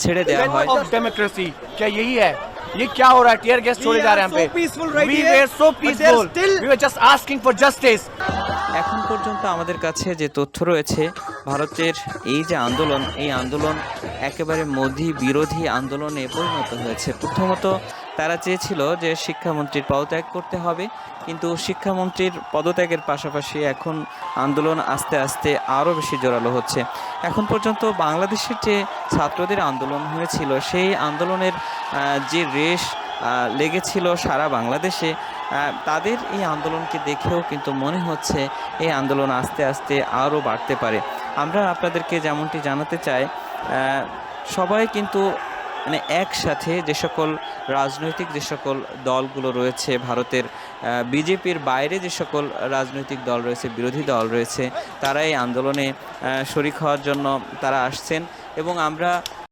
ছেড়ে দেওয়া হয়। ऑफ डेमोक्रेसी क्या यही है? ये क्या हो रहा है? टीयर गैस छोड़े जा रहे हैं हम पे। We were so peaceful. We were just asking for justice. এখন পর্যন্ত আমাদের কাছে যে তথ্য রয়েছে, ভারতের এই যে আন্দোলন, এই আন্দোলন একেবারে মোদি বিরোধী আন্দোলনে পরিণত হয়েছে। প্রথমত তারা চেয়েছিল যে শিক্ষামন্ত্রীর পদত্যাগ করতে হবে, কিন্তু শিক্ষামন্ত্রীর পদত্যাগের পাশাপাশি এখন আন্দোলন আস্তে আস্তে আরও বেশি জোরালো হচ্ছে। এখন পর্যন্ত বাংলাদেশের যে ছাত্রদের আন্দোলন হয়েছিল, সেই আন্দোলনের যে রেশ লেগেছিল সারা বাংলাদেশে, তাদের এই আন্দোলনকে দেখেও কিন্তু মনে হচ্ছে এই আন্দোলন আস্তে আস্তে আরও বাড়তে পারে। আমরা আপনাদেরকে যেমনটি জানাতে চাই, সবাই কিন্তু মানে একসাথে যে সকল রাজনৈতিক যে সকল দলগুলো রয়েছে, ভারতের বিজেপির বাইরে যে সকল রাজনৈতিক দল রয়েছে, বিরোধী দল রয়েছে, তারা এই আন্দোলনে শরিক হওয়ার জন্য তারা আসছেন এবং আমরা